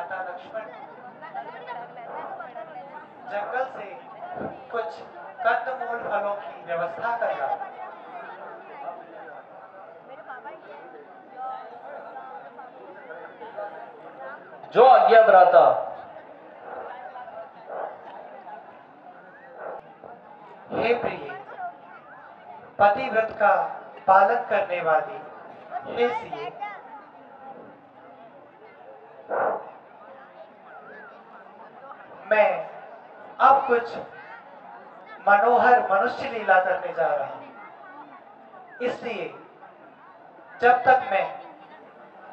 माता लक्ष्मण जंगल से कुछ कंदमूल फलों की व्यवस्था कर रहा हूं। जो आज्ञा भ्राता। हे प्रिय, पतिव्रत का पालन करने वाली हे सिए, मैं अब कुछ मनोहर मनुष्य लीला करने जा रहा हूं। इसलिए जब तक मैं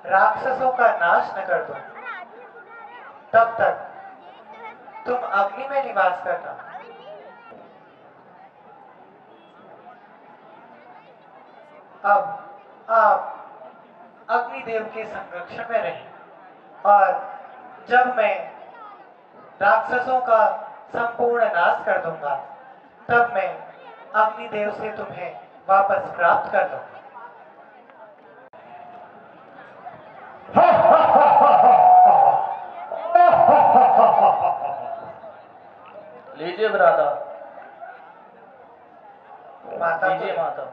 राक्षसों का नाश न कर दूं, तब तक तुम अग्नि में निवास करना। अब आप अग्निदेव के संरक्षण में रहें और जब मैं राक्षसों का संपूर्ण नाश कर दूंगा, तब मैं अग्निदेव से तुम्हें वापस प्राप्त कर लूंगा। लीजिए भ्राता। माता लीजिए माता।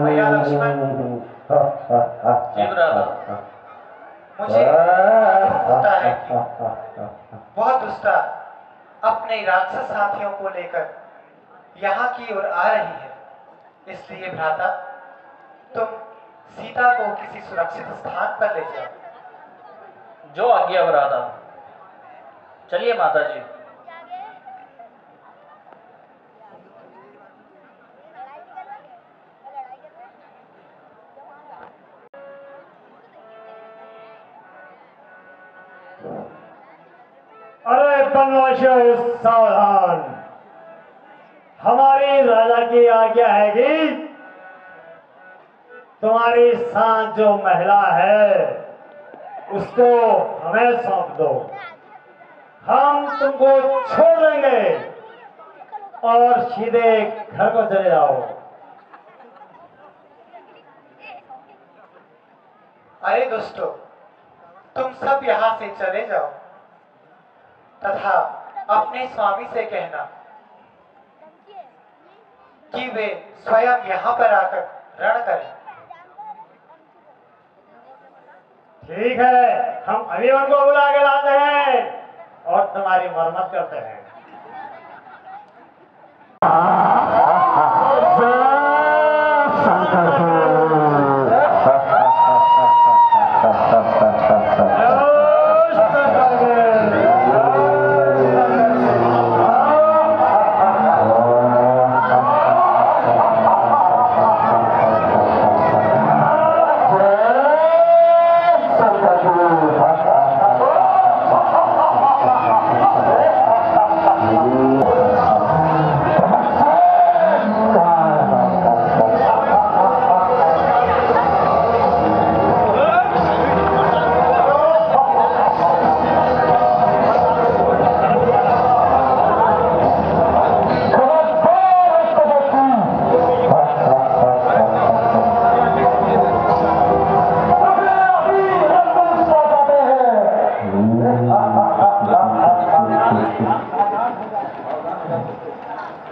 भैया लक्ष्मण, जी भ्राता। मुझे मालूम होता है कि वह दुष्टा अपने राक्षस साथियों को लेकर यहाँ की ओर आ रही है। इसलिए भ्राता, तुम सीता को किसी सुरक्षित स्थान पर ले जाओ। जो आज्ञा भ्राता। चलिए माता जी। अरे बनवासियों, सावधान। हमारी राजा की आज्ञा है कि तुम्हारी साथ जो महिला है उसको हमें सौंप दो। हम तुमको छोड़ देंगे और सीधे घर को चले जाओ। अरे दुष्टो, तुम सब यहाँ से चले जाओ तथा अपने स्वामी से कहना कि वे स्वयं यहाँ पर आकर रण करें। ठीक है, हम अभी उनको बुला के लाते हैं और तुम्हारी मरम्मत करते हैं।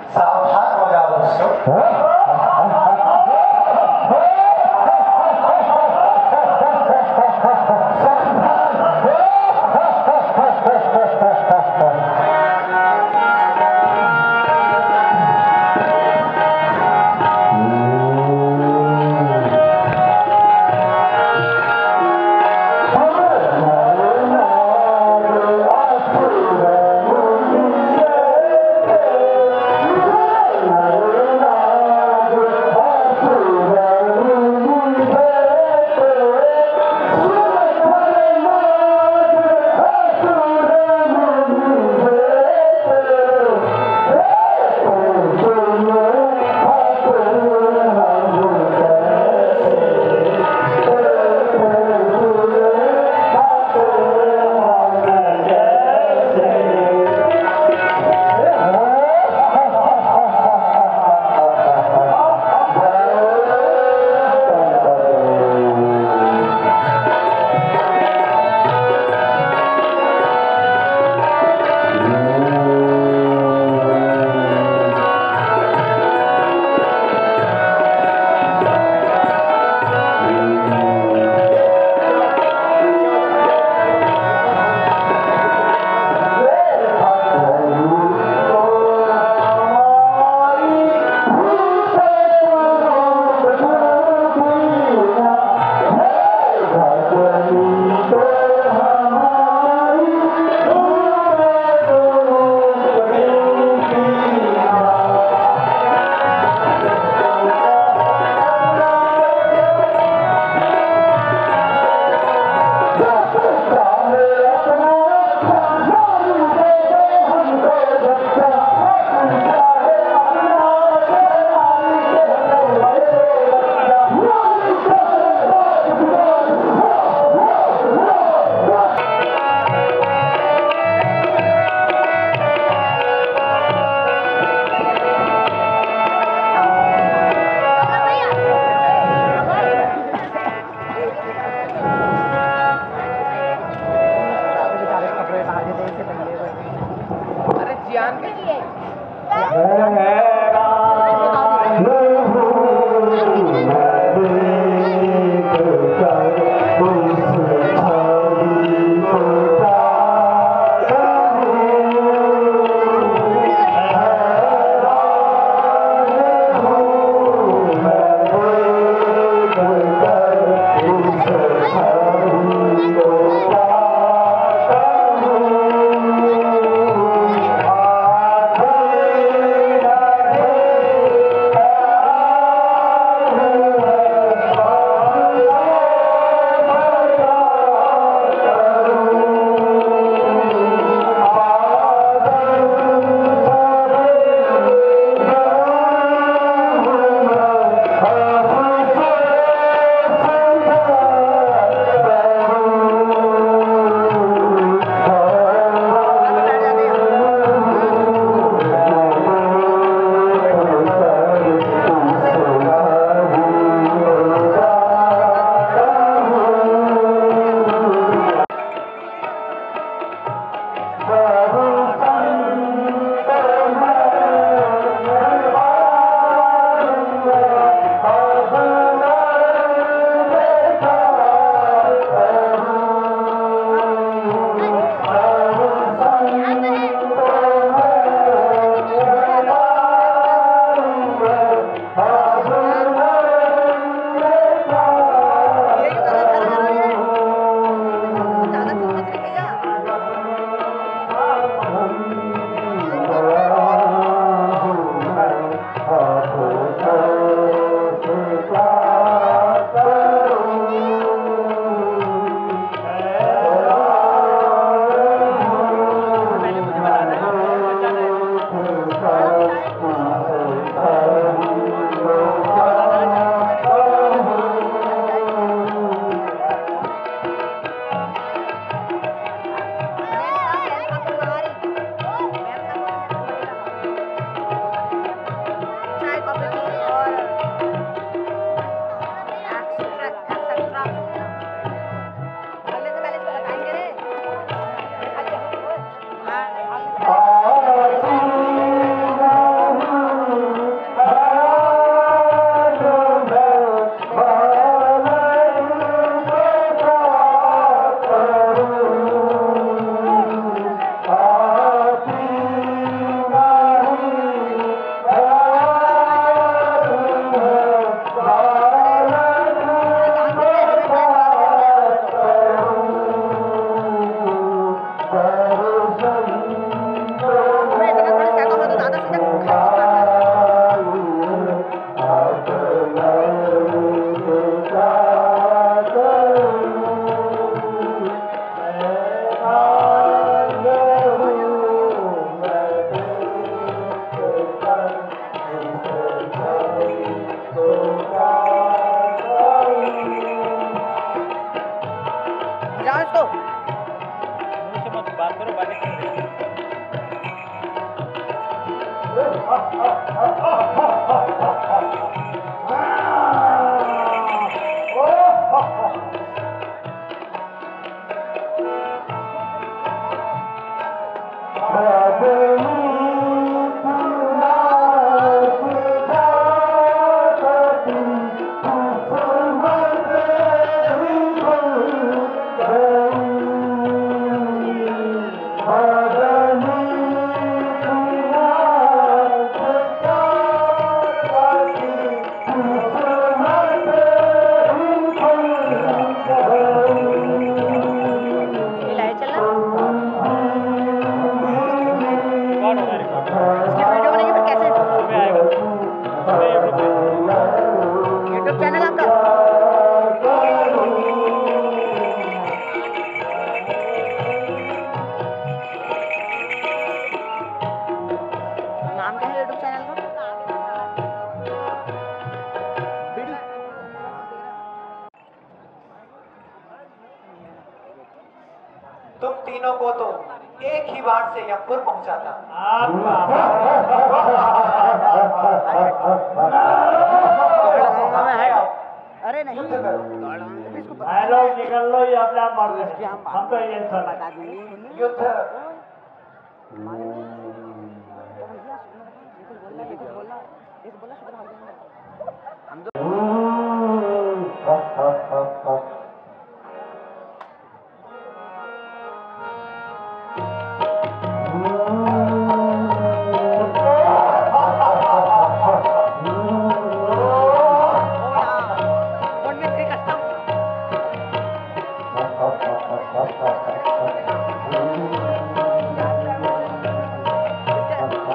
सावधान हो जाओ दोस्तों। तीनों को तो एक ही बार से यमपुर पहुंचाता। अरे नहीं युद्ध करो, हेलो निकल लो या अपना मार दे। हम तो ये सब बता देंगे। युद्ध।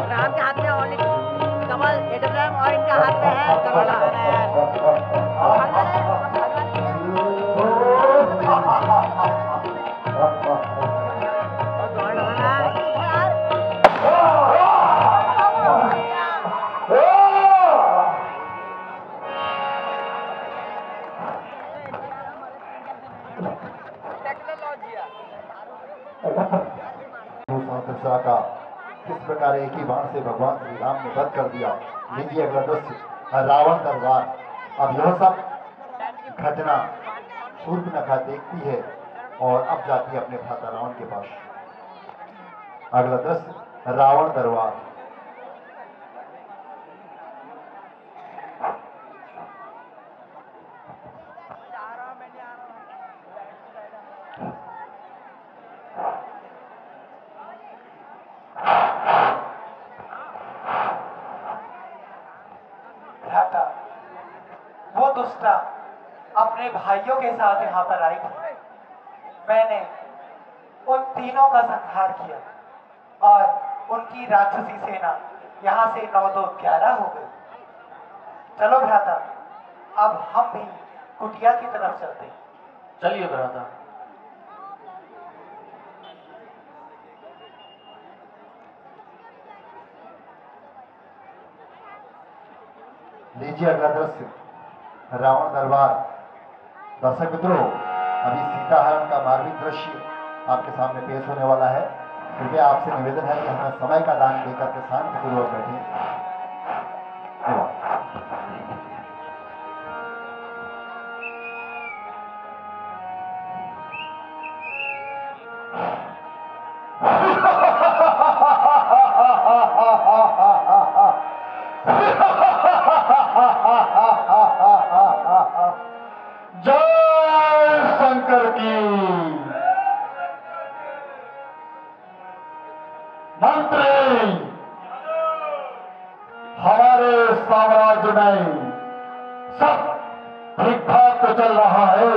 राम के हाथ में ओनली कमल एडब्ल्यूएम और इनका हाथ में है कमल। का किस प्रकार एक ही बाण से भगवान श्री राम ने वध कर दिया। लीजिए अगला दृश्य रावण दरबार। अब यह सब घटना शूर्पणखा देखती है और अब जाती है अपने भ्राता रावण के पास। अगला दृश्य रावण दरबार। वो दुष्टा अपने भाइयों के साथ यहाँ पर आई थी। मैंने उन तीनों का संहार किया और उनकी राक्षसी सेना यहाँ से 9-2-11 हो गई। चलो भ्राता, अब हम भी कुटिया की तरफ चलते। चलिए भ्राता। लीजिए अगला दृश्य रावण दरबार। दर्शक मित्रों, अभी सीता हरण का मार्मिक दृश्य आपके सामने पेश होने वाला है। कृपया आपसे निवेदन है कि हमें समय का दान देकर के शांतिपूर्वक बैठें। जय शंकर की। मंत्री, हमारे साम्राज्य में सब ठीक ठाक तो चल रहा है।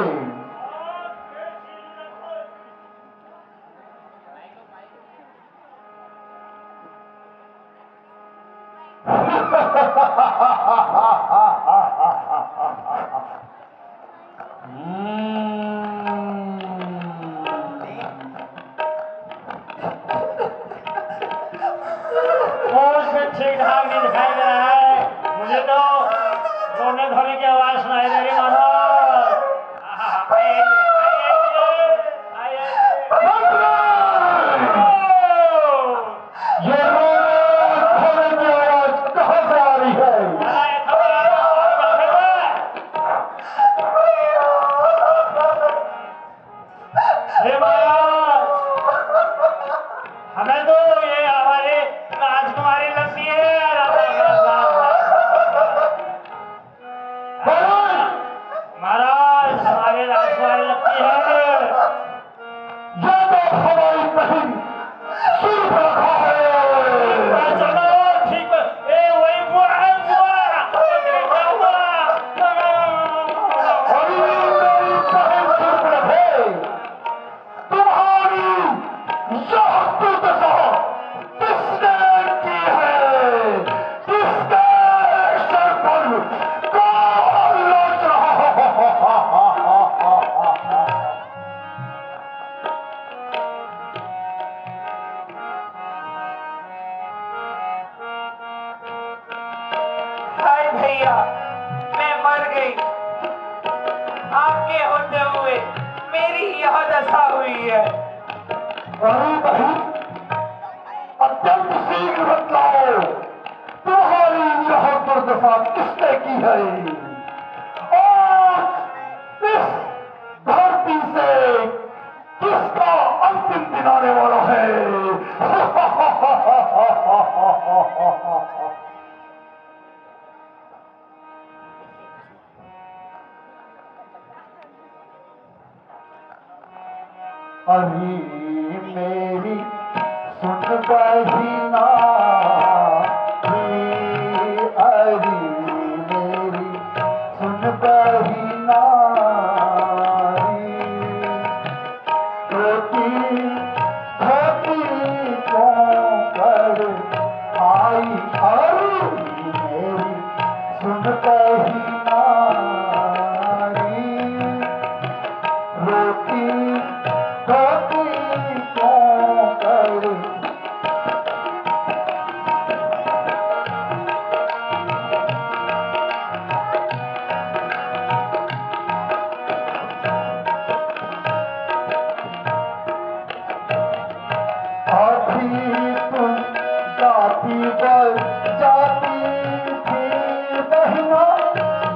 ठीक ठाक नहीं दिखाई दे रहा है मुझे तो। रोने धोने की आवाज सुनाई दे रही मानो। ये रोने की आवाज कहां से आ रही है? हमें तो ये हमारी राजकुमारी लगती है। महाराज, हमारी राजकुमारी लगती है। ये तो हमारी बहन शूर्पणखा है। चलो ठीक है। ए वही बुआ है, बुआ क्या हुआ? अरे मेरी बहन शूर्पणखा, तुम्हारी यह दुर्दशा किसने की है? किसके सर पर कौन नाच रहा हाय भैया, मैं मर गई। आपके होते हुए मेरी यह दशा हुई है। अरे भाई अत्यंत शीघ्र बतलाओ, तुम्हारी यह दुर्दशा किसने की है? आज इस धरती से किसका अंतिम दिन आने वाला है? अरे मेरी सुन बहिना, अरे मेरी सुन बहिना, धोती धोती क्यों कर आई? अरे मेरी सुन बहिना, रोटी धोती क्यों कर? अभी तुम जाती जाती थी बहिना,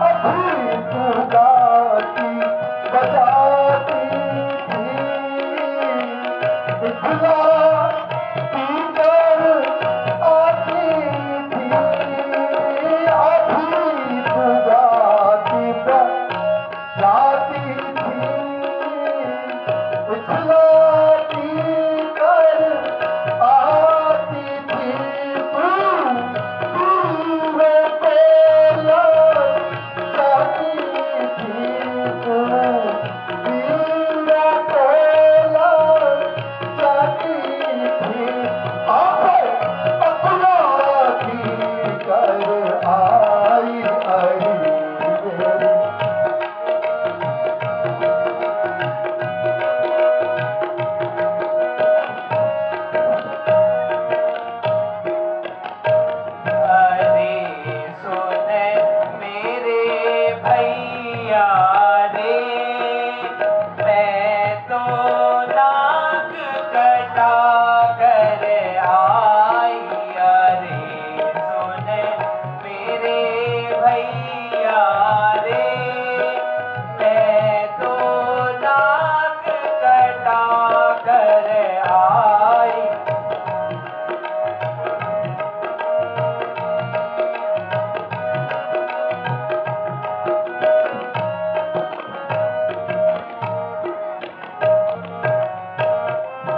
अभी तू गाती बजाती थी, इखलाती कर आती थी, अभी तू गाती बजाती थी, इखलाती कर आती थी, तू में कोला जाती थी, तू में कोला जाती थी, अपना की कर आई आई मेरी। अरे सुन मेरे भैया रे, मैं तो नाक कटा कर आई। अरे सुन मेरे भैया रे, मैं तो नाक कटा कर आई।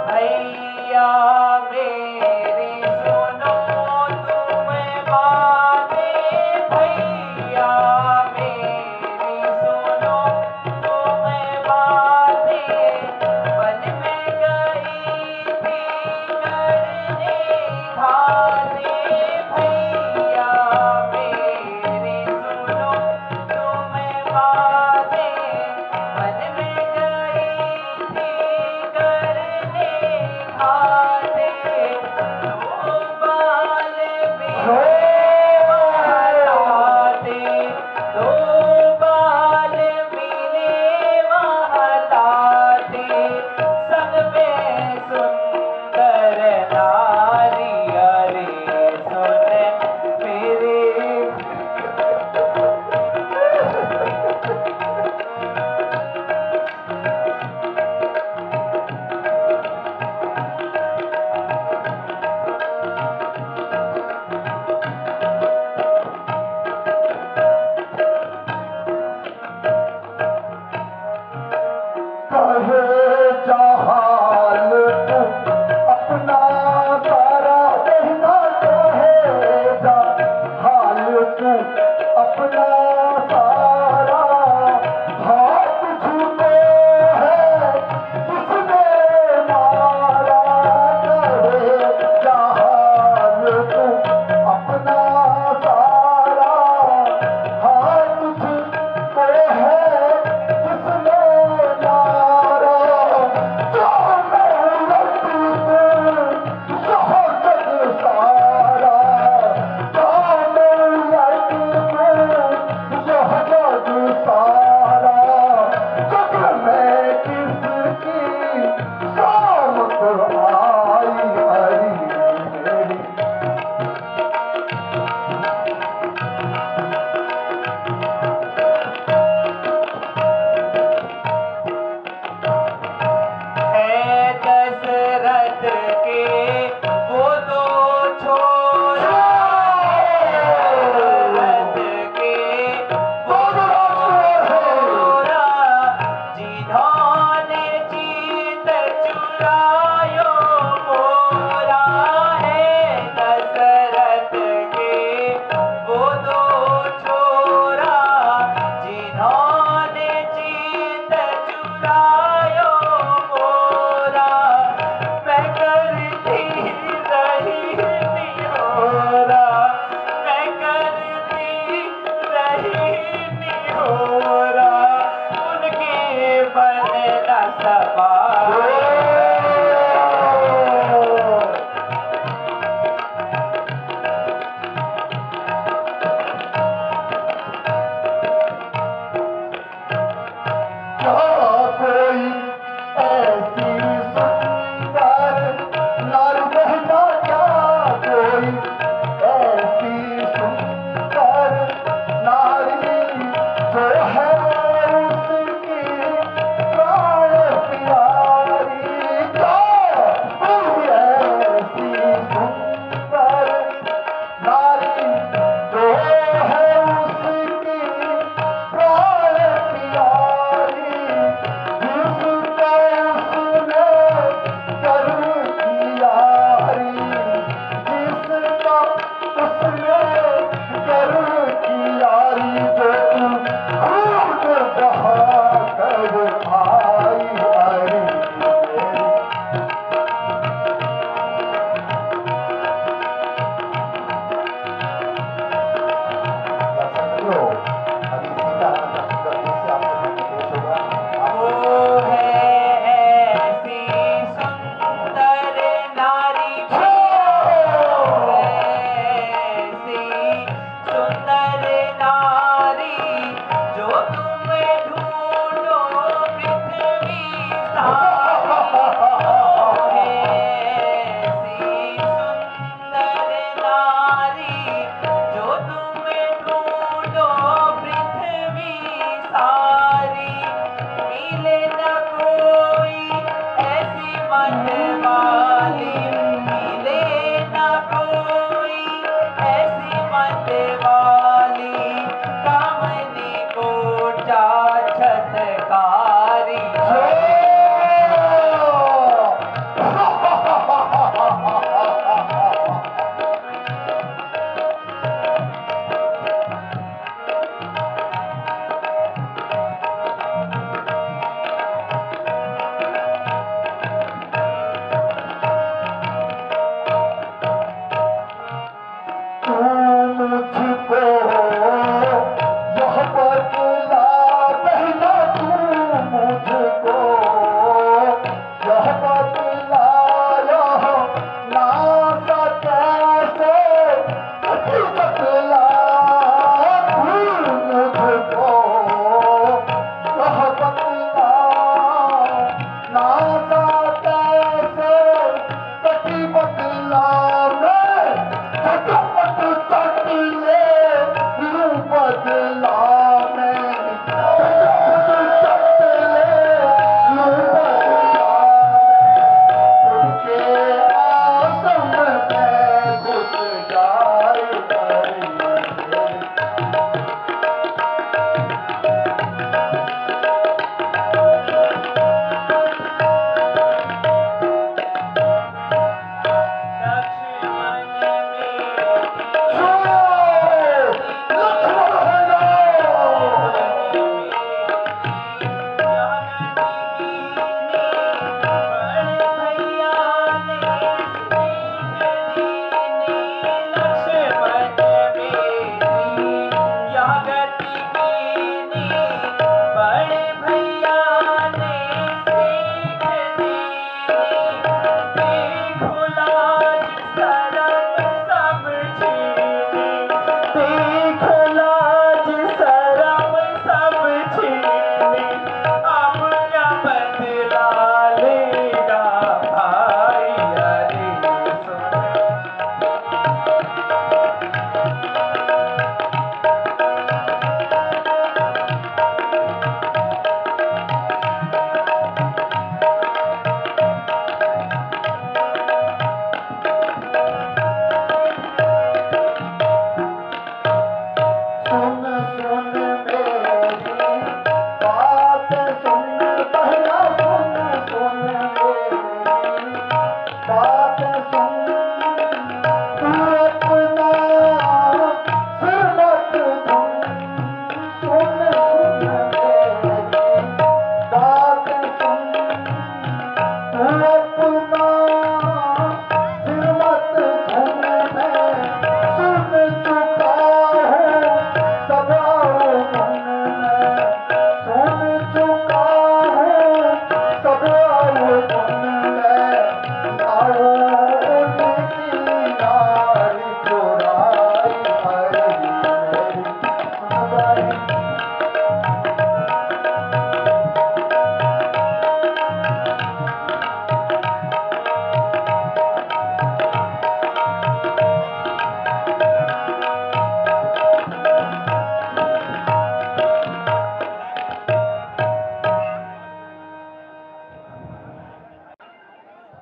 भैया मेरी सुनो तुम बातें, भैया मेरी सुनो तुम बातें, मन में गई थी करने खाते, भैया मेरी सुनो तुम बातें, मन में गई थी करने खाते, दो बाल मिले महताते, दो बाल मिले महताते, संग में सुंदर नारी। अरे सुन मेरे कहे जहाल तू अपना सारा कहना, कहे जहाल तू अपना सारा, हाथ छूटे है किसने मारा? कहे जहाल तू अपना सारा, हाथ छूटे है किसने मारा? जो मेहनत यह जग सारा, जो मेहनत यह साथियों, अभी सीता का सुंदर दृश्य आपके सामने पेश होगा। वो है ऐसी सुंदर नारी, ऐसी सुंदर नारी जो तुम ढूंढो पृथ्वी सारी। वो है ऐसी सुंदर नारी जो तुम ढूंढो पृथ्वी सारी। मिले न कोई ऐसी मन वाली, मिले न कोई ऐसी मन वाली, कामनी कोटा छतकारी। मुझको यह बतला पहला, तू मुझको यह बतला, यह नासा कैसे बतला, तू मुझको यह बतला, नासा कैसे कटी बतला, मैं झटपट चटिले लूं बदला, मैं झटपट चटिले लूं बदला, उनके आसम में घुस जाए परी। लक्ष्मण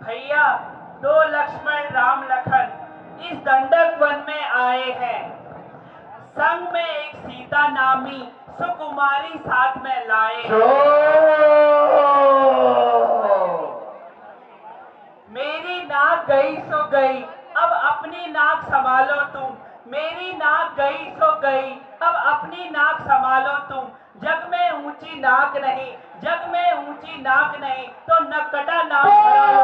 भैया, दो लक्ष्मण राम लखन इस दंडक वन में आए हैं। संग में एक सीता नामी सुकुमारी साथ में लाए। मेरी नाक गई सो गई, अब अपनी नाक संभालो तुम। मेरी नाक गई सो गई, अब अपनी नाक संभालो तुम। जग में ऊंची नाक नहीं, जग में ऊंची नाक नहीं, तो नकटा नाक भरा लो।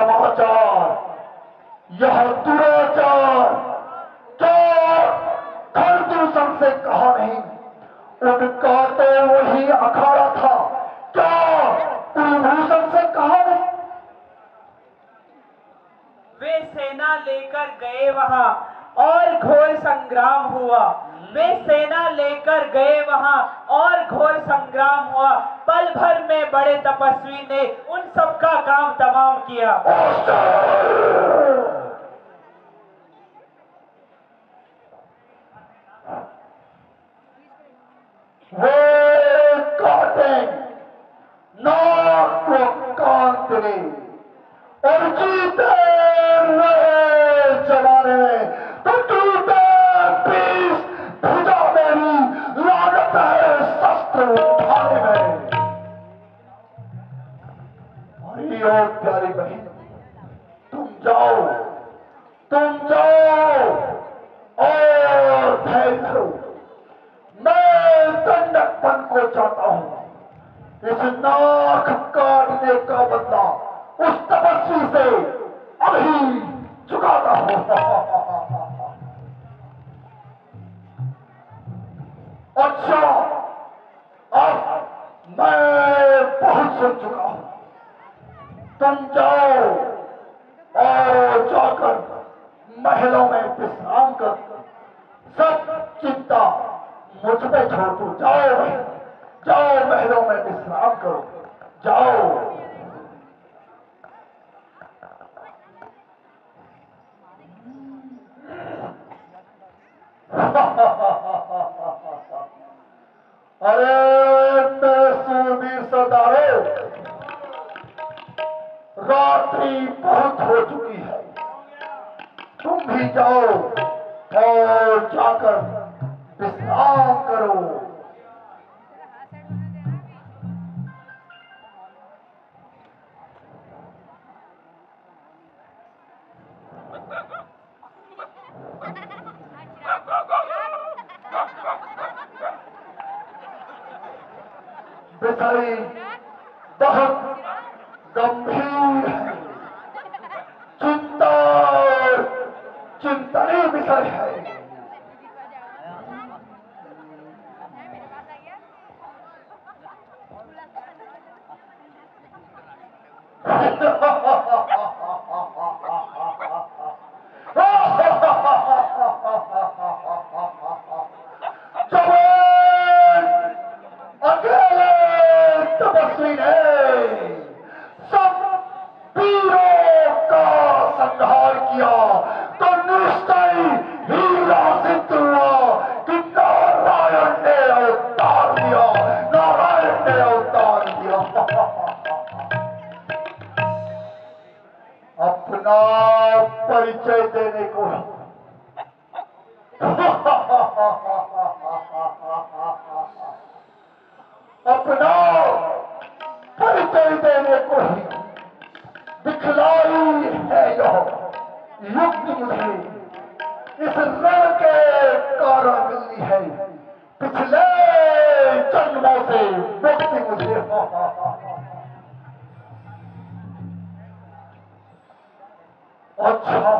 समाचार, यह दुराचार क्या खरदूषण से कहा नहीं? उनका तो वही अखाड़ा था, क्या कुलभूषण से कहा नहीं? वे सेना लेकर गए वहां और घोर संग्राम हुआ। वे सेना लेकर गए वहां और घोर संग्राम हुआ। पल भर में बड़े तपस्वी ने उन सबका काम तमाम किया। वे काटे नाक को कान तेरे और जीते रहे जमाने में, तो टूटे पीस भुजा मेरी लागत है शस्त्र उठाने में। हरी और प्यारी बहन, तुम जाओ और धैर्य धरो। मैं दंडकपन को चाहता हूं। इस नाक काटने का बदला उस तपस्वी से अभी चुकाता हूं। अच्छा, अब मैं बहुत सुन चुका हूं। तुम जाओ और जाकर महलों में विश्राम कर, सब चिंता मुझ पे छोड़ दो। जाओ महलों में विश्राम करो, जाओ। अरे सूरवीर सरदारों, रात्रि बहुत हो चुकी है। तुम भी जाओ और जाकर विश्राम करो। विषय बहुत गंभीर है, चिंतनीय विषय है। अपना परिचय देने को अपना परिचय देने को ही दिखलाई है यह युक्ति। मुझे इस रण के कारण मिलनी है, पिछले जन्मों से मुक्ति मुझे। अच्छा,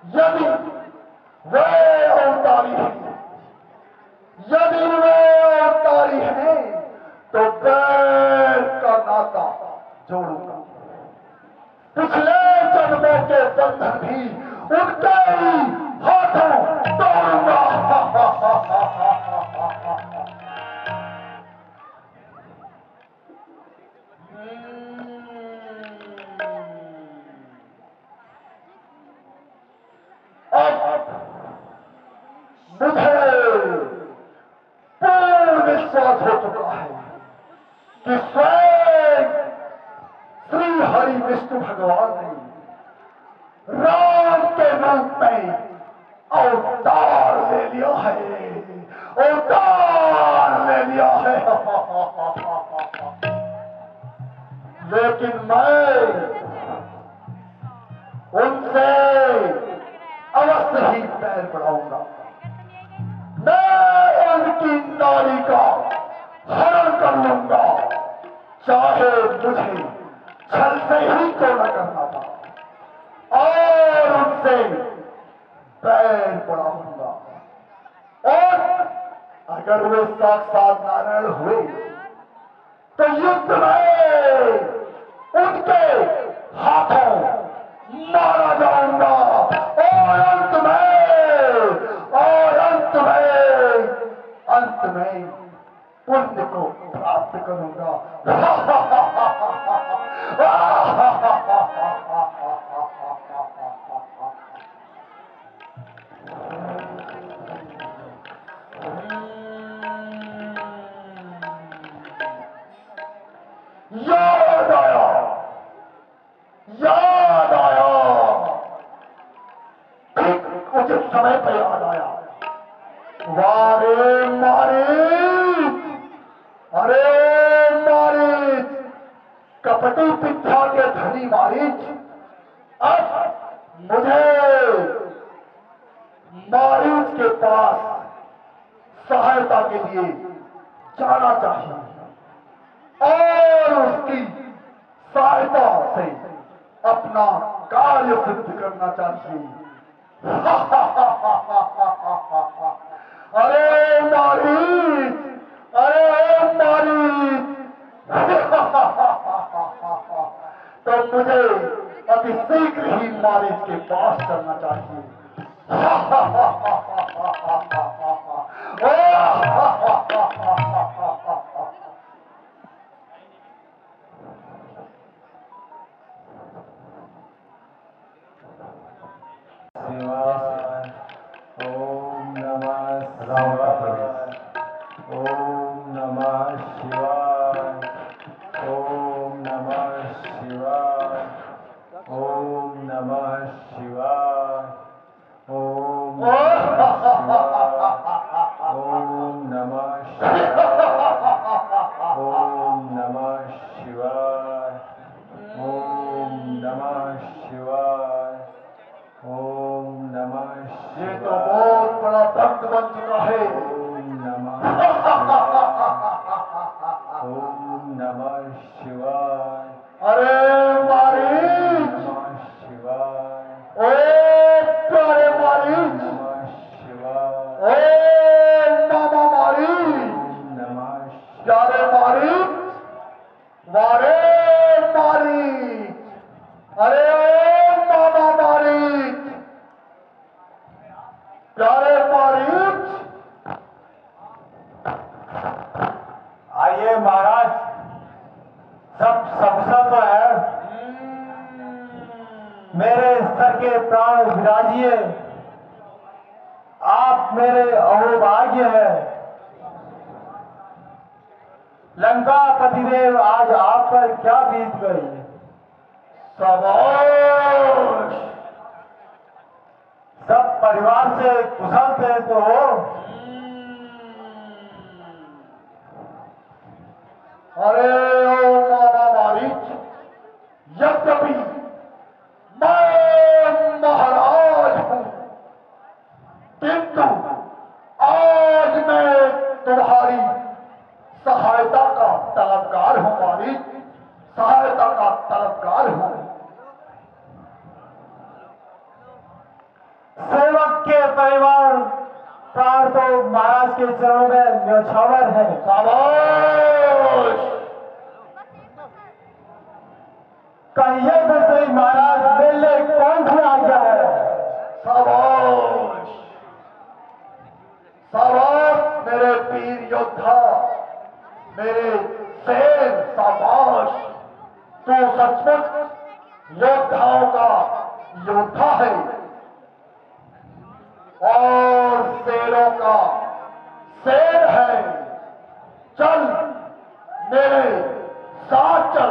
यदि वे अवतारी है तो बैर का नाता जोड़ूंगा। पिछले जन्मों के बंधन भी उनके ही हाथों तोड़ूंगा। अब मुझे पूर्ण विश्वास हो चुका है कि स्वयं श्री हरि विष्णु भगवान ने राम के रूप में अवतार ले लिया है, लेकिन मैं उनसे अवश्य ही पैर बढ़ाऊंगा। मैं उनकी नारी का हरण कर लूंगा, चाहे मुझे छल से ही तो हाथों मारा जाऊंगा और अंत में पुण्य को प्राप्त करूंगा। याद आया, ठीक उचित समय पर याद आया। वारे मारीच, अरे मारीच, कपटी पिछा के धनी मारीच, अब मुझे मारीच के पास सहायता के लिए जाना चाहिए और उसकी सहायता से अपना कार्य सिद्ध करना चाहिए। अरे मारीच, अरे मारीच, तो मुझे अति शीघ्र ही मारीच के पास चलना चाहिए। ओम नमः शिवाय, ओम नमः शिवाय, ओम नमः शिवाय, ओम नमः शिवाय, ओम नमः शिवाय, ओम नमः शिवाय, ओम नमः शिवाय, ओम नमः शिवाय। ये तो बहुत बड़ा भक्त बन चुका है। ओम नमः शिवाय, ओम नमः शिवाय, अरे मारीच, नमः शिवाय, ओ प्यारे मारीच, नमः शिवाय, ओ मामा मारीच, नमः प्यारे मारीच, वारे मारीच, अरे ओ मामा मारीच, प्यारे मारीच। आइए महाराज, सब सकुशल तो है। मेरे सर के प्राण विराजिए, आप मेरे अहोभाग्य है। लंका पतिदेव आज आप पर क्या बीत गई? शाबाश, सब परिवार से कुशल थे तो हो? अरे ओ मामा मारीच, यद्यपि मैं महाराज हूं, किंतु आज मैं तुम्हारी सहायता का तलबगार हूं मारीच, सहायता का तलबगार हूं। सेवक के परिवार प्राण तो महाराज के चरणों में न्यौछावर है। शाबाश, कहिए तो सही महाराज, मेरे कौन सी आज्ञा है? शाबाश, शाबाश मेरे वीर योद्धा, मेरे शेर, शाबाश, तू सचमुच योद्धाओं का योद्धा है और शेरों का शेर है। चल मेरे साथ चल।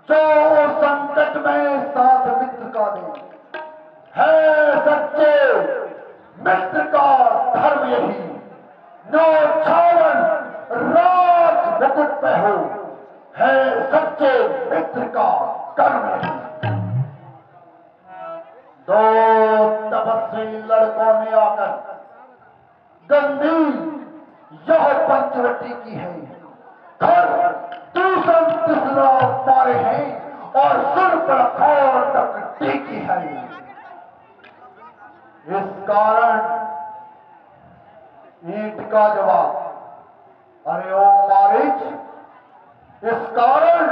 जो संकट में साथ मित्र का दे, है सच्चे मित्र का धर्म यही, न्यौछावर राज मुकुट पे हो, है सच्चे मित्र का कर्म यही। दो तपस्वी लड़कों ने आकर गंदी यह पंचवटी की है, घर दूसरा तीसरा मारे हैं और सिर पर खौर तक टीकी है। इस कारण ईंट का जवाब, अरे ओ मारिच, इस कारण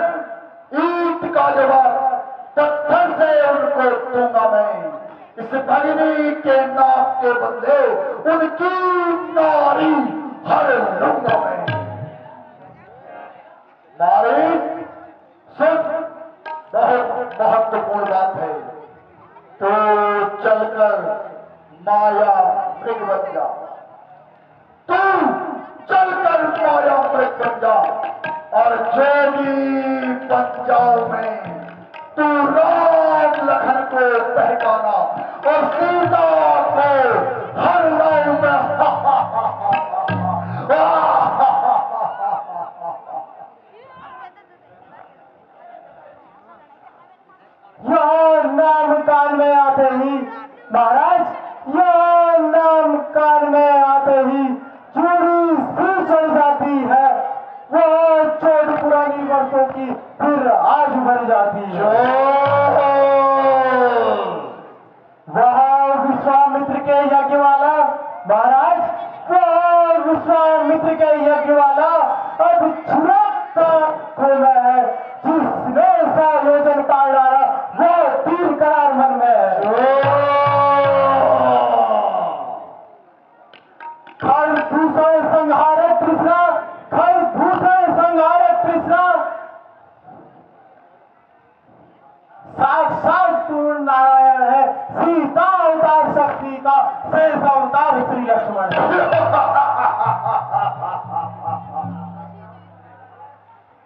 ईंट का जवाब पत्थर से उनको दूंगा मैं। इस भगिनी के नाम के बदले उनकी नारी हर लूंगा मैं। नारी सुन, बहुत महत्वपूर्ण बात है। तो चलकर माया मृग बन जा, तू चलकर माया मृग बन जा और जोगी बन जाओ मैं। तू राम लखन को बहकाना और सीता को हर लाऊं मैं। यह नाम कान में आते ही महाराज, यह नाम कान में आते ही चूड़ी सिर चढ़ जाती है। वह चोट पुरानी वर्षों की फिर आज भर जाती है। वह विश्वामित्र के यज्ञ वाला महाराज, वह विश्वामित्र के यज्ञ वाला अब छुरा खोला है। जिसने सा योजन पार डाला वो तीर करार मन में है। खर दूसरे संहारक तृष्णा, खर दूसरे संहारक तृष्णा, साक्षात पूर्ण नारायण है। सीता अवतार शक्ति का शेष अवतार श्री लक्ष्मण है।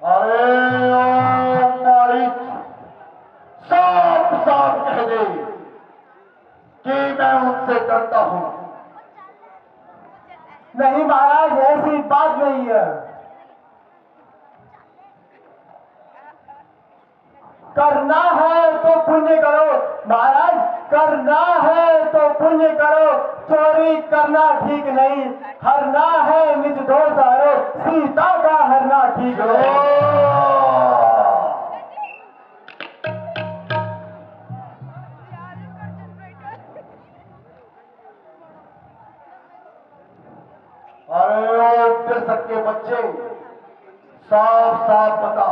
अरे ओ मारिच, साफ साफ कह दे कि मैं उनसे डरता हूं। नहीं महाराज, ऐसी बात नहीं है। करना है तो पुण्य करो महाराज, करना है तो पुण्य करो। चोरी करना ठीक नहीं, हरना है निज दोष हरो। सीता का हरना ठीक नहीं। अरे ओ सबके बच्चे, साफ साफ बता,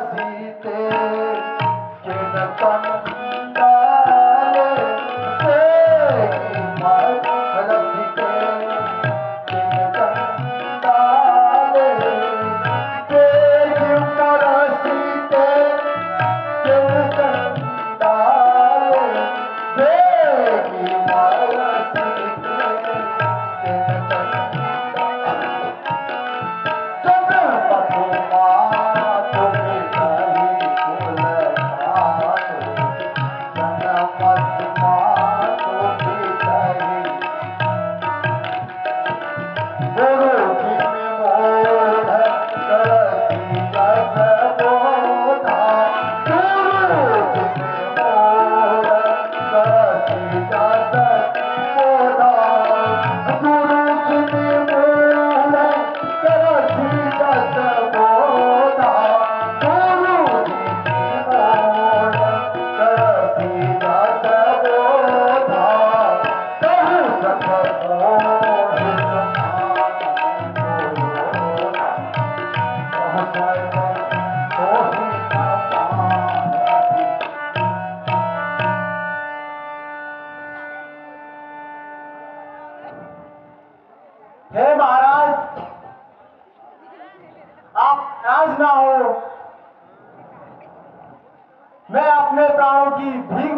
सीते किन कंडाले, सीते किन कंडाले, सीते किन कंडाले,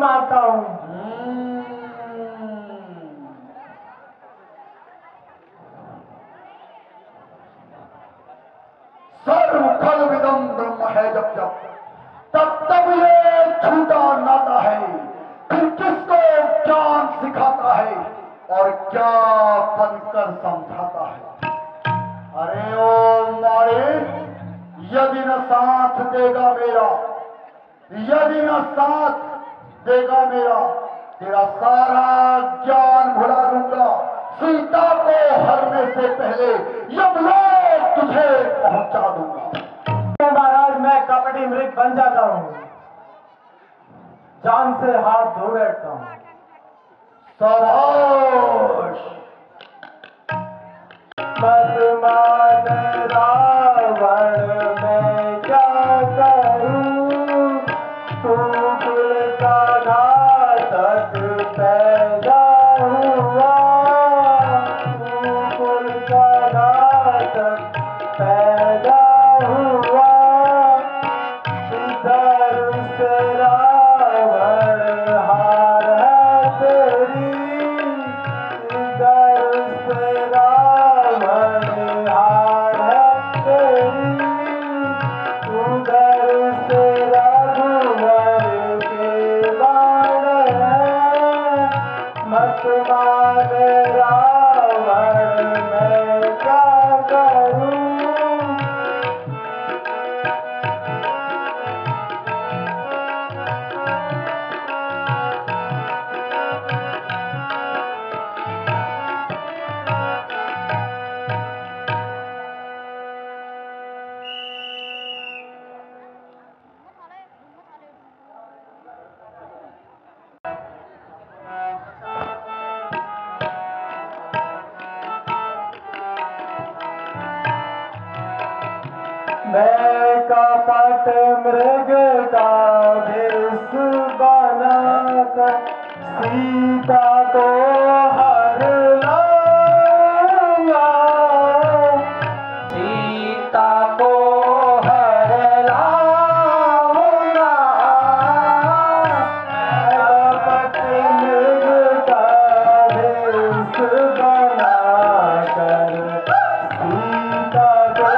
मारता हूँ। सर्व खल विदम ब्रह्म है जब जब, तब तब ये झूठा नाता है। फिर किसको ज्ञान सिखाता है और क्या बनकर समझाता है। अरे ओ मारे, यदि न साथ देगा मेरा, यदि न साथ देगा मेरा, तेरा सारा ज्ञान भुला दूंगा। सीता को हरने से पहले यमलोक तुझे पहुंचा दूंगा। महाराज मैं कपटी मृग बन जाता हूँ, जान से हाथ धो बैठता हूँ। शाबाश। मत मान रावण मैं क्या करूं, तू कुल का घातक पैदा हुआ, तू कुल का घातक पैदा हुआ। इधर से रावण हार है तेरी, इधर से रावण हार है तेरी, उधर से रघुवर के बाण है। मत मान रावण मैं क्या करूं। मैं कपट मृग का भेष बनाकर सीता को हर लाऊंगा, सीता को हर लाऊंगा। कपट मृग का भेष बनाकर सीता को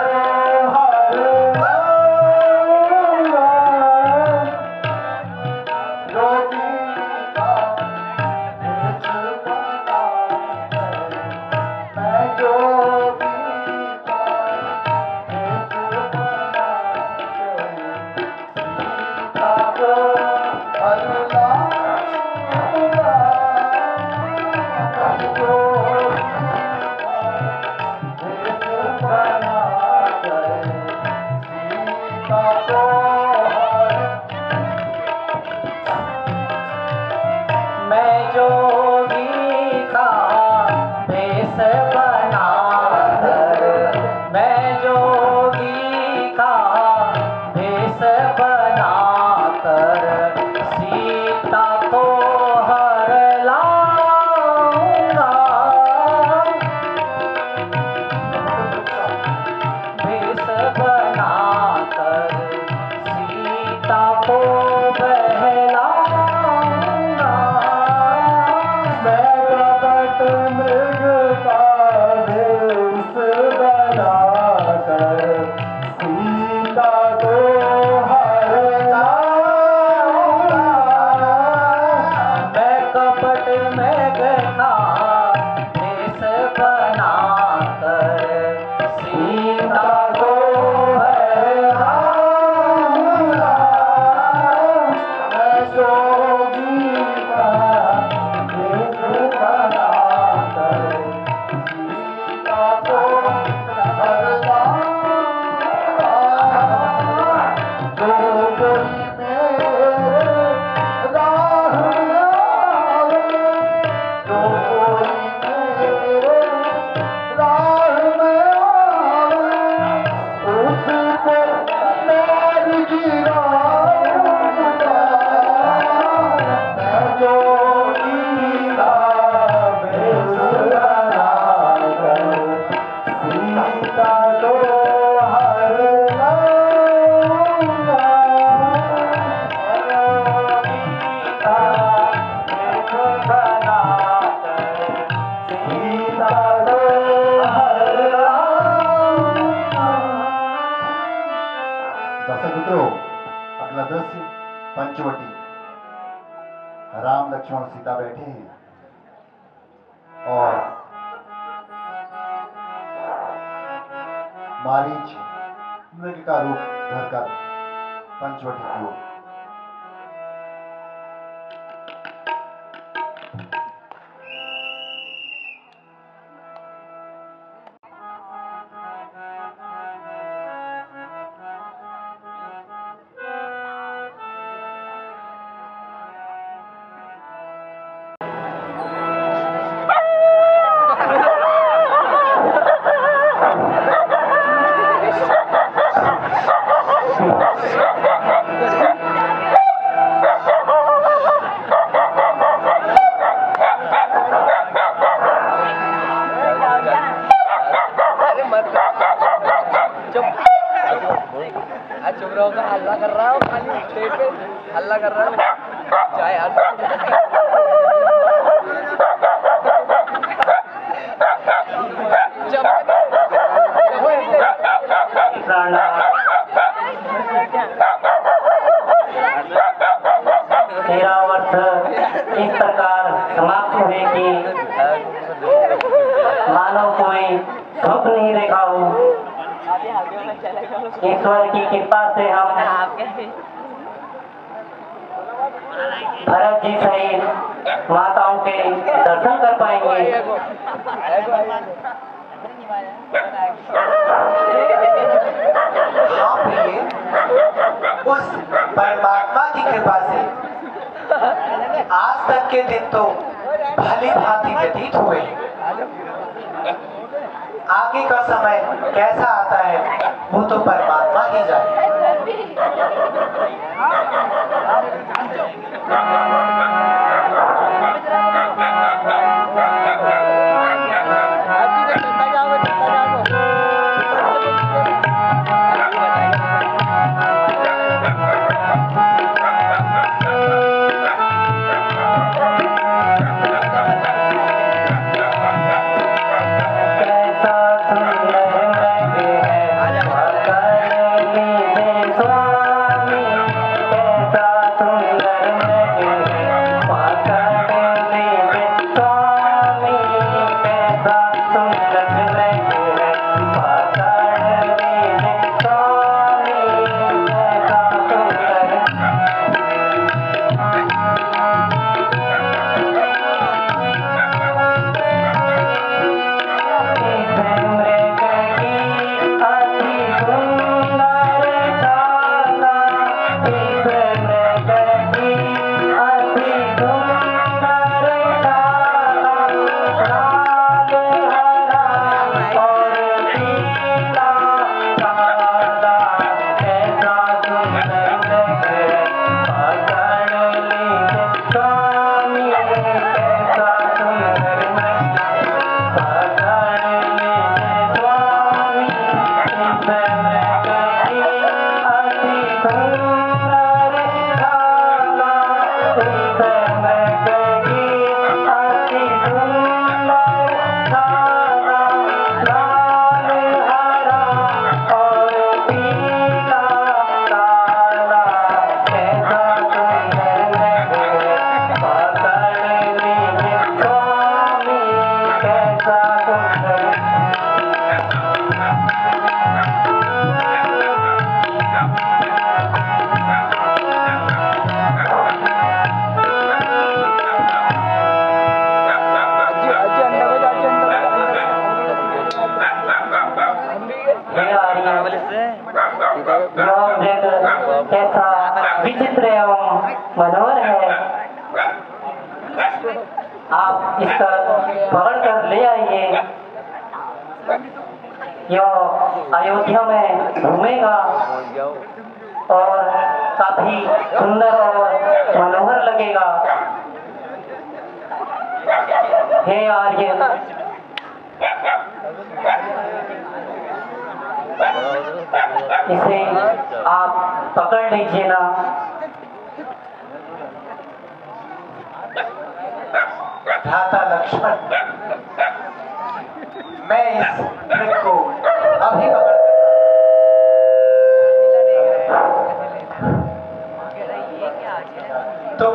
राम लक्ष्मण सीता बैठे हैं और मारीच मृग का रूप धरकर पंचवटी की ओर। चुप रहो का हल्ला कर रहा हो, खाली स्टेज पे हल्ला कर रहा हो चाहे तेरा वर्ष इस प्रकार समाप्त हुए कि मानो कोई स्वप्न ही देखा हो। ईश्वर की कृपा से हम भरत जी सहित माताओं के दर्शन कर पाएंगे। हाँ प्रिय, उस परमात्मा की कृपा से आज तक के दिन तो भली भांति व्यतीत हुए। आगे का समय कैसा आता है वो तो परमात्मा ही जाने। कैसा विचित्र एवं मनोहर है। आप इसका पकड़ कर ले आइए। यह अयोध्या में घूमेगा और काफी सुंदर और मनोहर लगेगा। हे आर्य, इसे आप पकड़ लीजिए ना। भ्राता लक्ष्मण, मैं इस मृग को अभी पकड़ तुम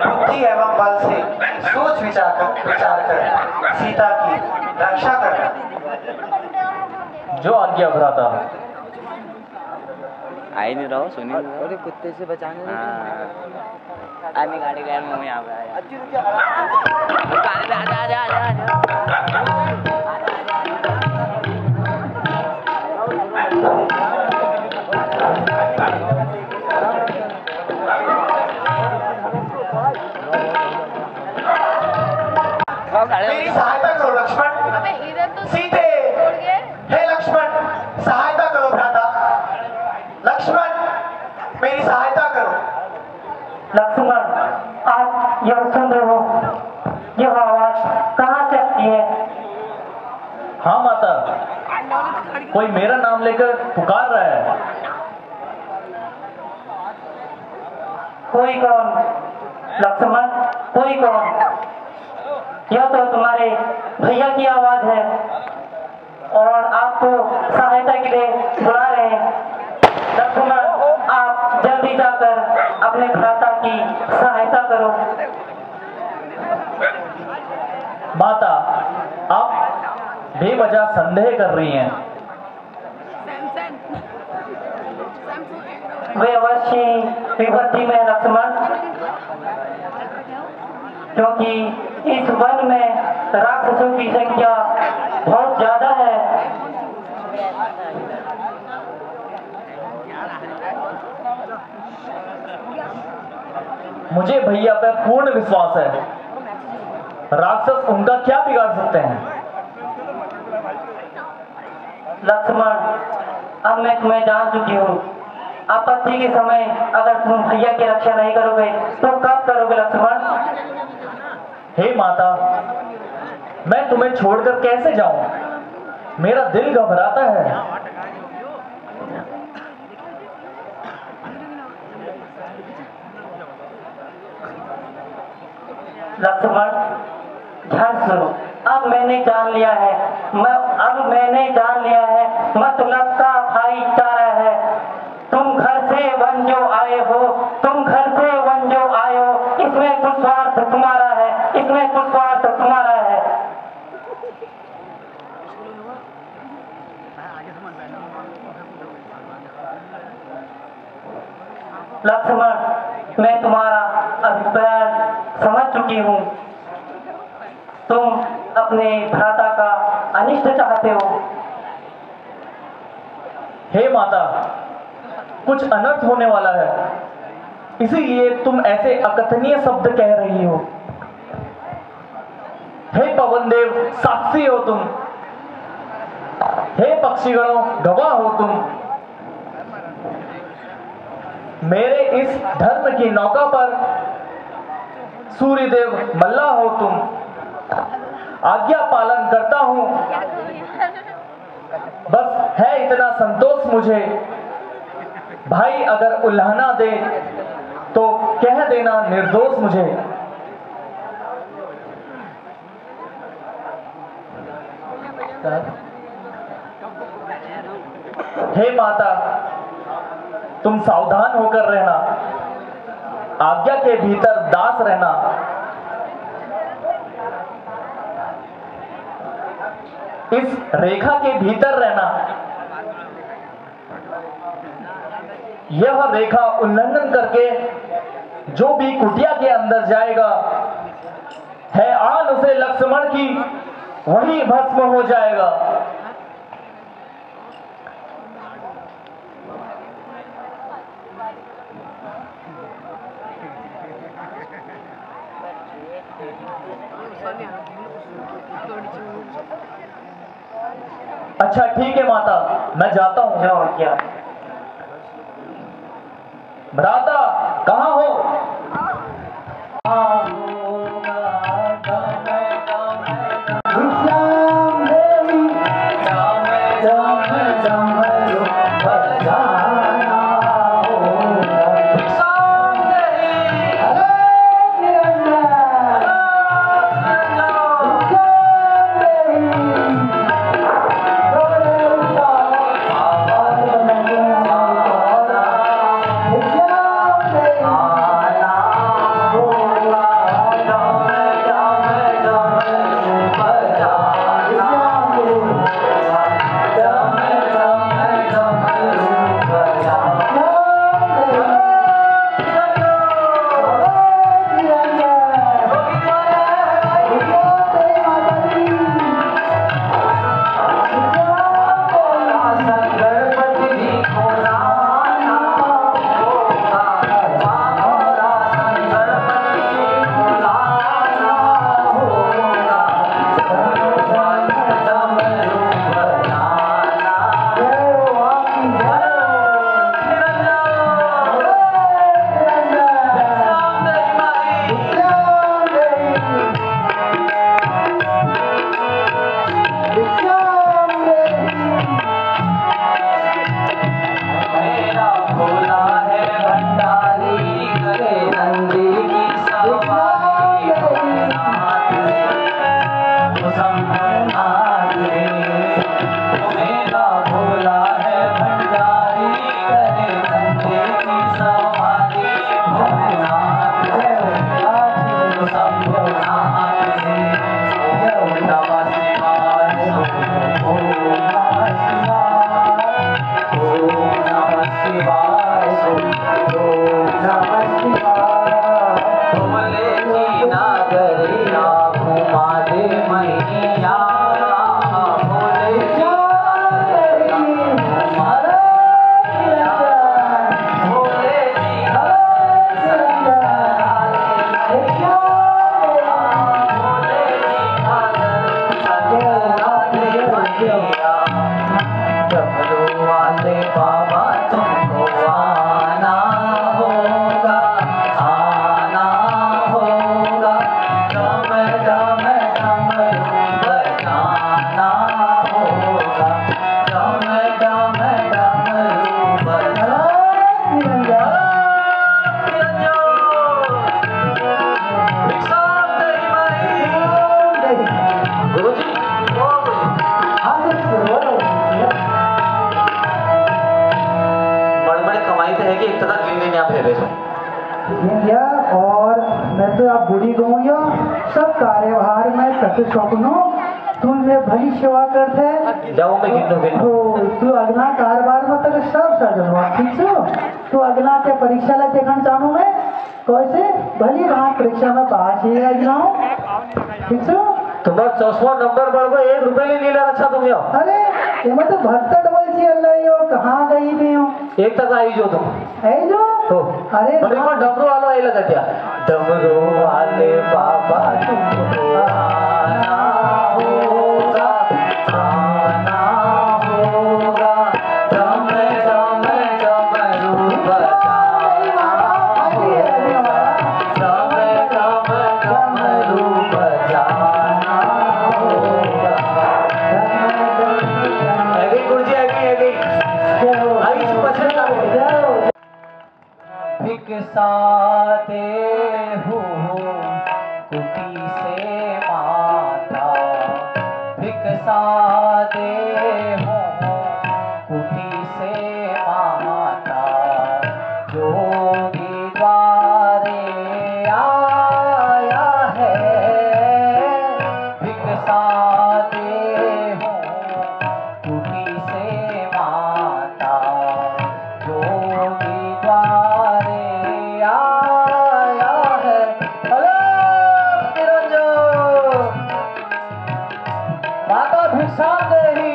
बुद्धि बुद्धि एवं बल से सोच विचार कर सीता की रक्षा करना। जो आज्ञा भ्राता। आई नहीं रहो सुनी अरे कुत्ते से बचाने आने गाड़ी गया मैं यहाँ पे आया मेरी सहायता करो लक्ष्मण। सीते, हे लक्ष्मण सहायता करो भ्राता। लक्ष्मण मेरी सहायता करो। लक्ष्मण, आप यह सुन रहे हो? यह आवाज कहाँ से आती है? हाँ माता, कोई मेरा नाम लेकर पुकार रहा है। कोई कौन? लक्ष्मण, कोई कौन? यह तो तुम्हारे भैया की आवाज है और आपको सहायता के लिए बुला रहे हैं। लक्ष्मण, आप जल्दी जाकर अपने भ्राता की सहायता करो। माता, आप बेवजह संदेह कर रही हैं। वे अवश्य विपत्ति में लक्ष्मण, क्योंकि इस वन में राक्षसों की संख्या बहुत ज्यादा है। मुझे भैया पर पूर्ण विश्वास है। राक्षस उनका क्या बिगाड़ सकते हैं? लक्ष्मण, अब मैं तुम्हें जान चुकी हूँ। आपत्ति के समय अगर तुम भैया की रक्षा नहीं करोगे तो कब करोगे लक्ष्मण? हे माता, मैं तुम्हें छोड़कर कैसे जाऊं? मेरा दिल घबराता है। लक्ष्मण, ध्यान सुनो। अब मैंने जान लिया है, मतलब का भाईचारा है। तुम घर से वन जो आए हो, इसमें कुछ स्वार्थ तुम्हारा है, लक्ष्मण, मैं तुम्हारा अभिप्राय समझ चुकी हूँ। तुम अपने भ्राता का अनिष्ट चाहते हो। हे माता, कुछ अनर्थ होने वाला है, इसीलिए तुम ऐसे अकथनीय शब्द कह रही हो। हे पवन देव, साक्षी हो तुम। हे पक्षीगणों, गवाह हो तुम। मेरे इस धर्म की नौका पर सूर्यदेव मल्ला हो तुम। आज्ञा पालन करता हूं, बस है इतना संतोष मुझे। भाई अगर उल्लाना दे तो कह देना निर्दोष मुझे। हे माता, तुम सावधान होकर रहना, आज्ञा के भीतर दास रहना। इस रेखा के भीतर रहना। यह रेखा उल्लंघन करके जो भी कुटिया के अंदर जाएगा, है आन उसे लक्ष्मण की, वही भस्म हो जाएगा। अच्छा ठीक है माता, मैं जाता हूँ। जो क्या भ्राता कहाँ हो? अब बुढ़ी गौया सब कार्यभार में सत स्वप्नो तुमने भली सेवा करते जाओ मैं गिन तो तू अगला कारोबार में तक सब सजनवा ठीक छो तू अगला से परीक्षा ला देखना चाहूँ मैं कैसे भली वहाँ परीक्षा में पास ही रह जाऊँ ठीक छो तुम्हारा 400 नंबर बढ़ गया 1 रुपए ले लेना अच्छा तुम यो अरे ये मत भत्ता डबल छी अल्लाह यो कहाँ गई थी हो एक तक आई जो तुम है जो तो अरे बड़े को डमरू वाला आई लगा क्या डमरू वाले बाबा तुमको आना होगा आना होगा डम डम डमरू बजाना होगा डम डम डमरू बजाना होगा आगे गुरुजी आगे आई पसंद का भिक्षाते हो कुटी से माता भिक्षाते हो कुटी से माता जोगी द्वारे आया है भिक्षाते हो कुटी से माता जोगी द्वारे आया है हेलो निरंजन माता भिक्षा देही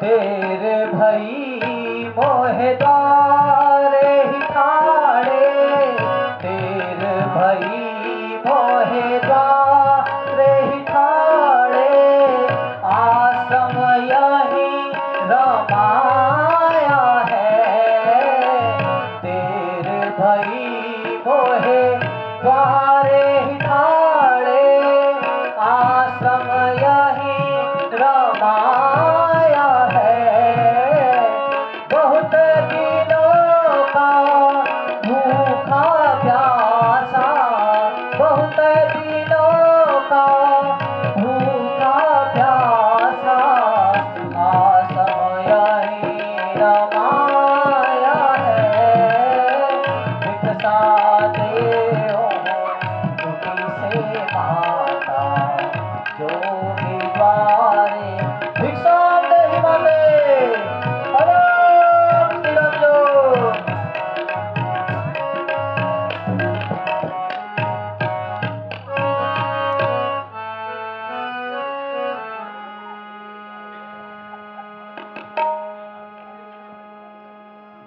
तेरे भई मोहे द्वारे ही ठाड़े तेरे भई मोहे द्वारे ही ठाड़े आश्रम यही रमाया है तेरे भई मोहे द्वारे ही ठाड़े आश्रम यही रमाया है बहुत दिनों का भूखा प्यासा बहुत दिनों का भूखा प्यासा आश्रम यही रमाया है भिक्षा देओ कुटी से माता जोगी द्वारे भिक्षा देहि माते हेलो निरंजन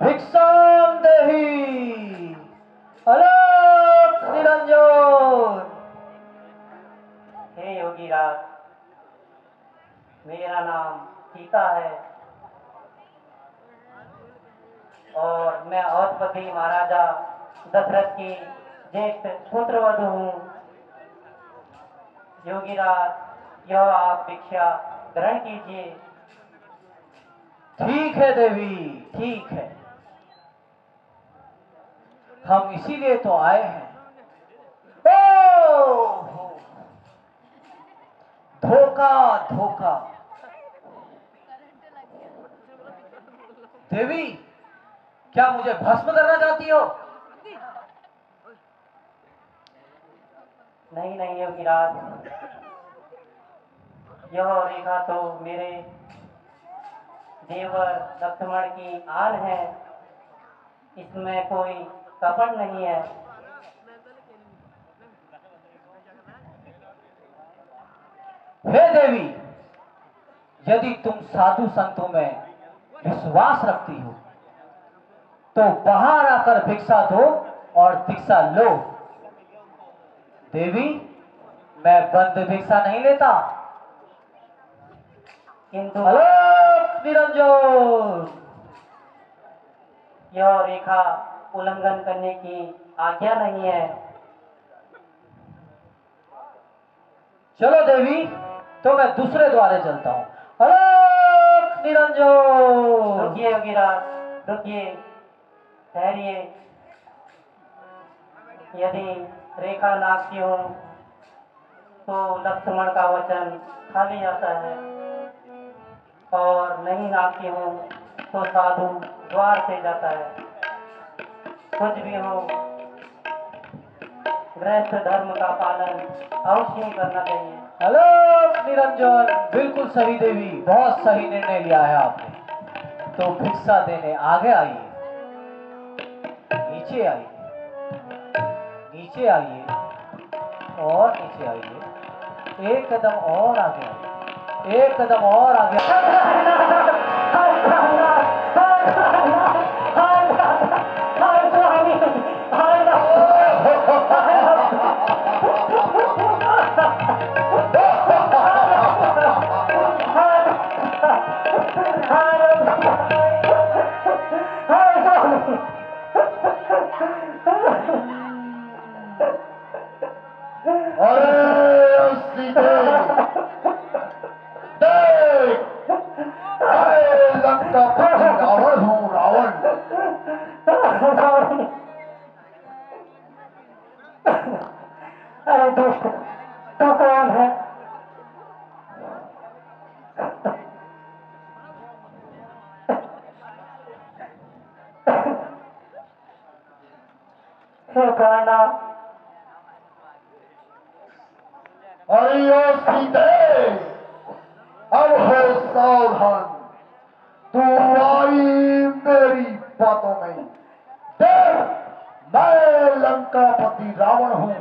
भिक्षाम देहि अलोक निरंजन हे योगी राज मेरा नाम सीता है और मैं औधपति महाराजा दशरथ की ज्येष्ठ पुत्रवधू हूँ योगी राज यह आप भिक्षा ग्रहण कीजिए ठीक है देवी ठीक है हम इसीलिए तो आए हैं ओ धोखा धोखा देवी क्या मुझे भस्म करना चाहती हो नहीं नहीं योगी राज यह रेखा तो मेरे देवर लक्ष्मण की आन है इसमें कोई कपट नहीं है हे देवी यदि तुम साधु संतों में विश्वास रखती हो तो बाहर आकर भिक्षा दो और दीक्षा लो देवी मैं बंद भिक्षा नहीं लेता किंतु अलोक निरंजन यह रेखा उल्लंघन करने की आज्ञा नहीं है चलो देवी तो मैं दूसरे द्वारे चलता हूँ अलोक निरंजन रुकिए योगी राज रुकिए ठहरिए यदि रेखा नाचती हूँ तो लक्ष्मण का वचन खाली जाता है और नहीं नाचती हूँ तो साधु द्वार से जाता है। कुछ भी हो, गृहस्थ धर्म का पालन अवश्य ही करना चाहिए। हेलो निरंजन, बिल्कुल सही देवी, बहुत सही निर्णय लिया है आपने। तो भिक्षा देने आगे आइए, नीचे आइए, नीचे आइए और नीचे आइए, एक कदम और आगे आइए, एक कदम और आगे। रावण हूँ, रावण। अरे दोस्त, तू कौन है? हे प्राणा, अरे ओ सीते, अब हो सावधान, तू आई मेरी बातों में। देख, मैं लंकापति रावण हूँ,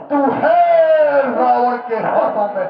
तू है रावण के हाथों में।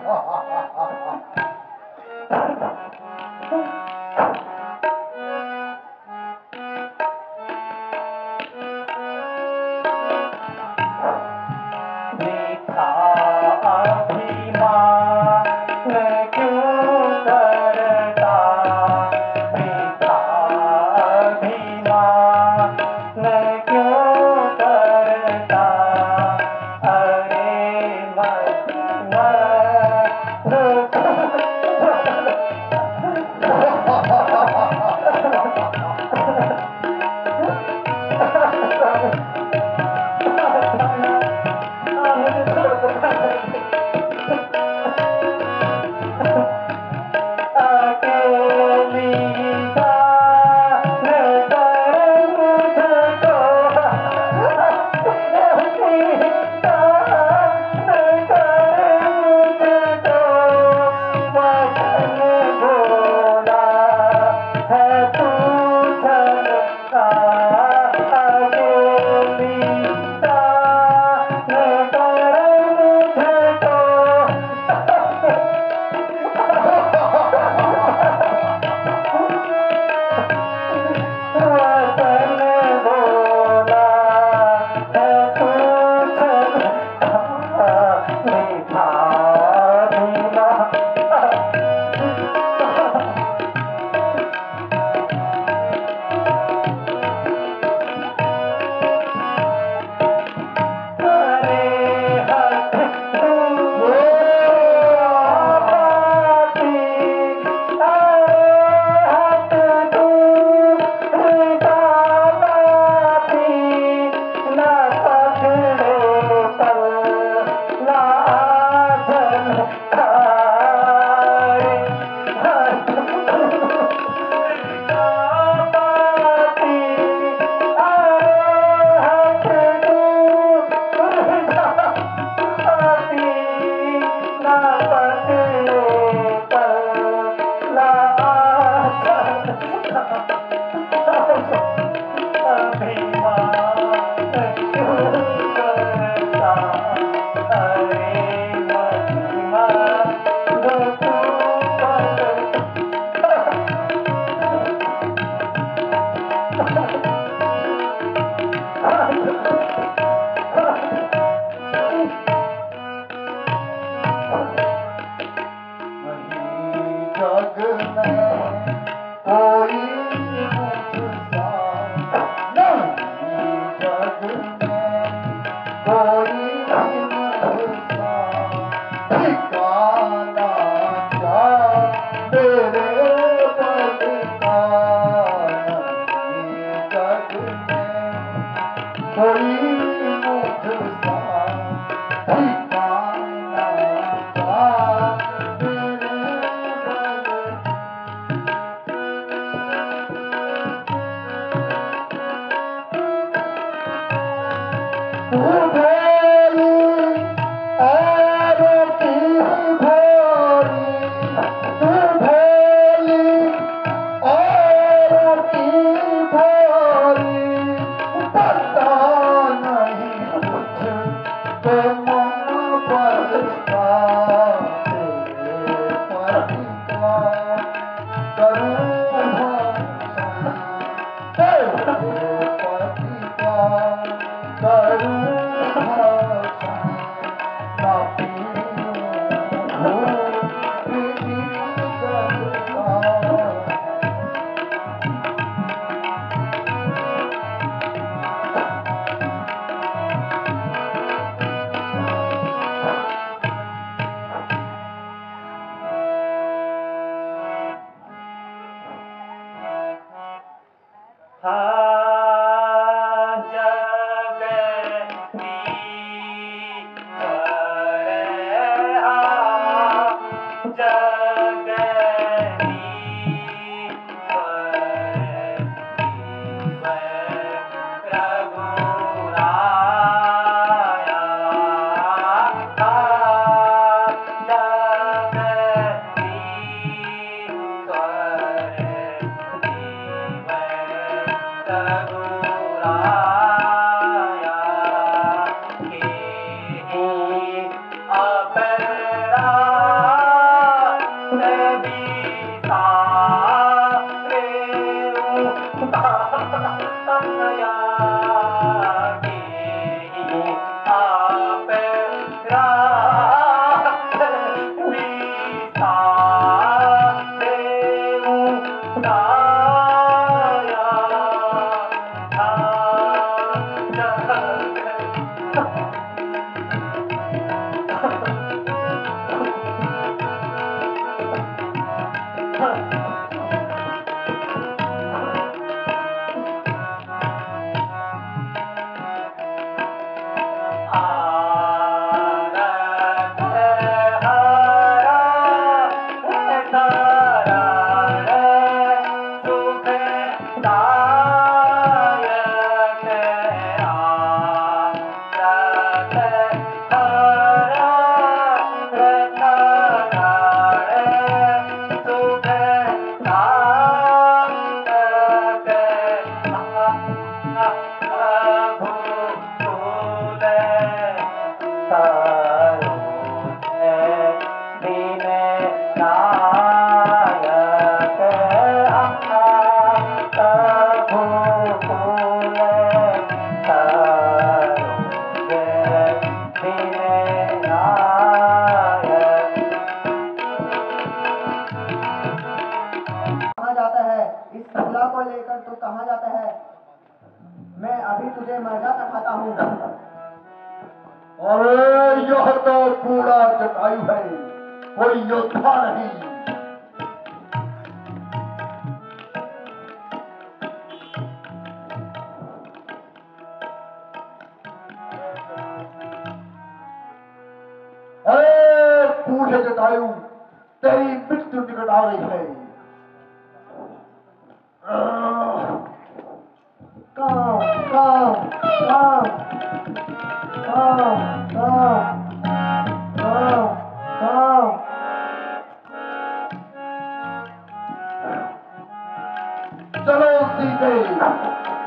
चलो सीधे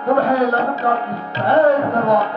तुम्हें लंका की सैर करवा